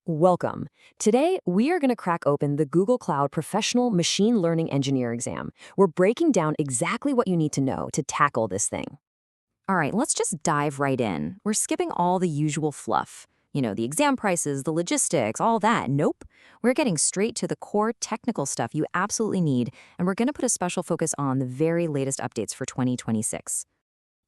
Welcome. Today, we are going to crack open the Google Cloud Professional Machine Learning Engineer exam. We're breaking down exactly what you need to know to tackle this thing. All right, let's just dive right in. We're skipping all the usual fluff. The exam prices, the logistics, all that. Nope. We're getting straight to the core technical stuff you absolutely need, and we're going to put a special focus on the very latest updates for 2026.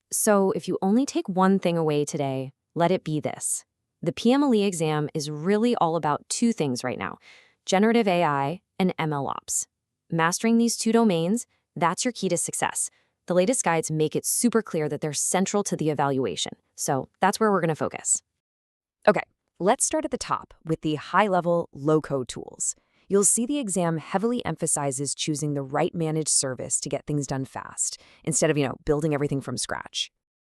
So, if you only take one thing away today, let it be this. The PMLE exam is really all about two things right now: generative AI and MLOps. Mastering these two domains, that's your key to success. The latest guides make it super clear that they're central to the evaluation. So that's where we're going to focus. Okay, let's start at the top with the high-level, low-code tools. You'll see the exam heavily emphasizes choosing the right managed service to get things done fast, instead of, building everything from scratch.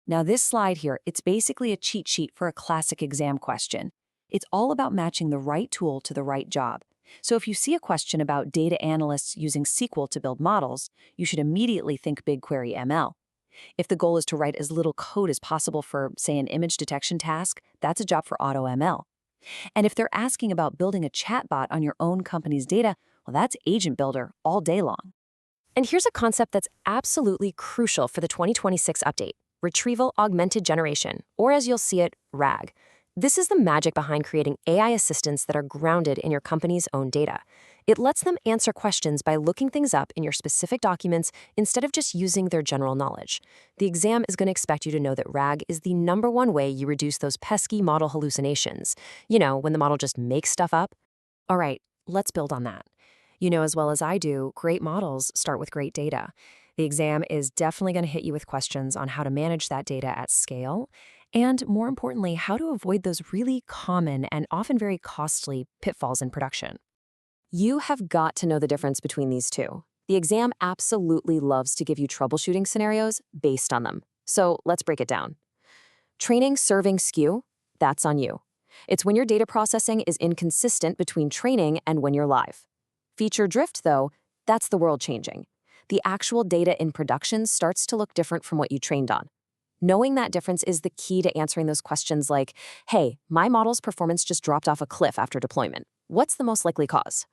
Now, this slide here, it's basically a cheat sheet for a classic exam question. It's all about matching the right tool to the right job. So if you see a question about data analysts using SQL to build models, you should immediately think BigQuery ML. If the goal is to write as little code as possible for, say, an image detection task, that's a job for AutoML. And if they're asking about building a chatbot on your own company's data, well, that's Agent Builder all day long. And here's a concept that's absolutely crucial for the 2026 update: Retrieval Augmented Generation, or as you'll see it, RAG. This is the magic behind creating AI assistants that are grounded in your company's own data. It lets them answer questions by looking things up in your specific documents instead of just using their general knowledge. The exam is going to expect you to know that RAG is the #1 way you reduce those pesky model hallucinations. When the model just makes stuff up. All right, let's build on that. You know as well as I do, great models start with great data. The exam is definitely going to hit you with questions on how to manage that data at scale, and more importantly, how to avoid those really common and often very costly pitfalls in production. You have got to know the difference between these two. The exam absolutely loves to give you troubleshooting scenarios based on them. So let's break it down. Training serving skew, that's on you. It's when your data processing is inconsistent between training and when you're live. Feature drift, though, that's the world changing. The actual data in production starts to look different from what you trained on. Knowing that difference is the key to answering those questions like, hey, my model's performance just dropped off a cliff after deployment. What's the most likely cause?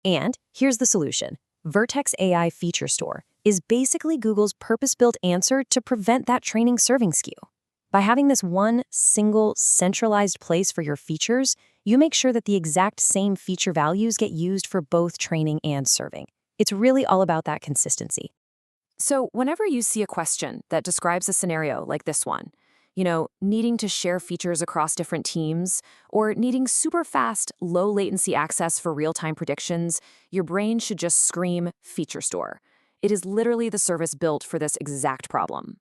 And here's the solution. Vertex AI Feature Store is basically Google's purpose-built answer to prevent that training serving skew. By having this one single centralized place for your features, you make sure that the exact same feature values get used for both training and serving. It's really all about that consistency. So whenever you see a question that describes a scenario like this one, needing to share features across different teams, or needing super fast, low latency access for real-time predictions, your brain should just scream Feature Store. It is literally the service built for this exact problem.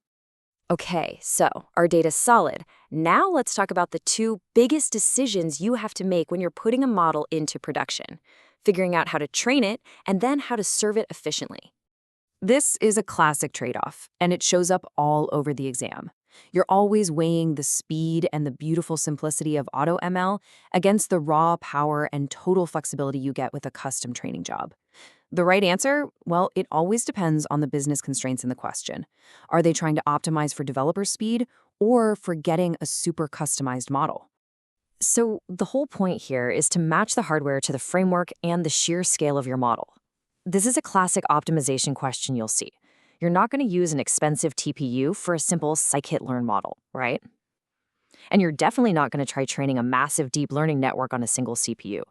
Okay, so our data's solid. Now let's talk about the two biggest decisions you have to make when you're putting a model into production: figuring out how to train it and then how to serve it efficiently. This is a classic trade-off, and it shows up all over the exam. You're always weighing the speed and the beautiful simplicity of AutoML against the raw power and total flexibility you get with a custom training job. The right answer? Well, it always depends on the business constraints in the question. Are they trying to optimize for developer speed or for getting a super customized model? So the whole point here is to match the hardware to the framework and the sheer scale of your model. This is a classic optimization question you'll see. You're not going to use an expensive TPU for a simple scikit-learn model, right? And you're definitely not going to try training a massive deep learning network on a single CPU.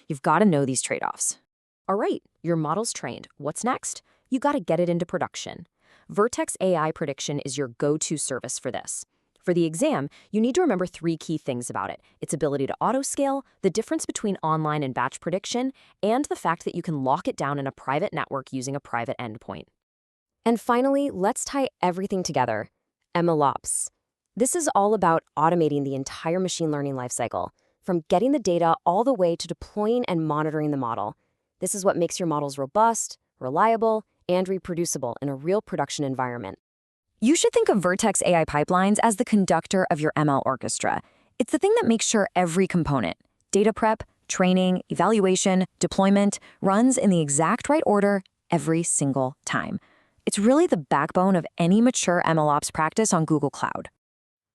You've got to know these trade-offs. All right, your model's trained. What's next? You got to get it into production. Vertex AI Prediction is your go-to service for this. For the exam, you need to remember 3 key things about it: its ability to auto-scale, the difference between online and batch prediction, and the fact that you can lock it down in a private network using a private endpoint. And finally, let's tie everything together: MLOps. This is all about automating the entire machine learning lifecycle, from getting the data all the way to deploying and monitoring the model. This is what makes your models robust, reliable, and reproducible in a real production environment. You should think of Vertex AI pipelines as the conductor of your ML orchestra. It's the thing that makes sure every component, data prep, training, evaluation, deployment, runs in the exact right order every single time. It's really the backbone of any mature MLOps practice on Google Cloud.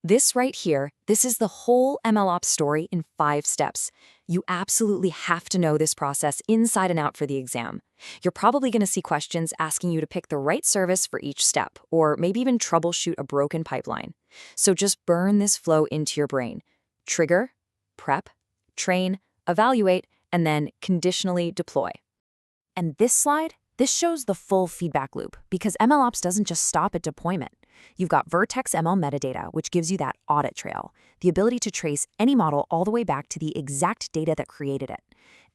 This right here, this is the whole MLOps story in 5 steps. You absolutely have to know this process inside and out for the exam. You're probably going to see questions asking you to pick the right service for each step, or maybe even troubleshoot a broken pipeline. So just burn this flow into your brain. Trigger, prep, train, evaluate, and then conditionally deploy. And this slide, this shows the full feedback loop because MLOps doesn't just stop at deployment. You've got Vertex ML metadata, which gives you that audit trail, the ability to trace any model all the way back to the exact data that created it.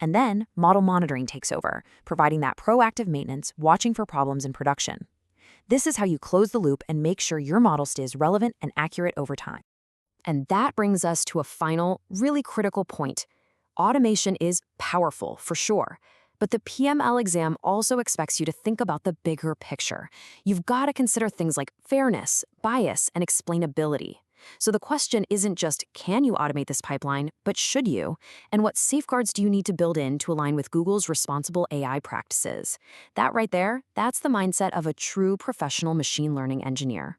And then model monitoring takes over, providing that proactive maintenance, watching for problems in production. This is how you close the loop and make sure your model stays relevant and accurate over time. And that brings us to a final, really critical point. Automation is powerful, for sure. But the PML exam also expects you to think about the bigger picture. You've got to consider things like fairness, bias, and explainability. So the question isn't just, can you automate this pipeline, but should you? And what safeguards do you need to build in to align with Google's responsible AI practices? That right there, that's the mindset of a true professional machine learning engineer.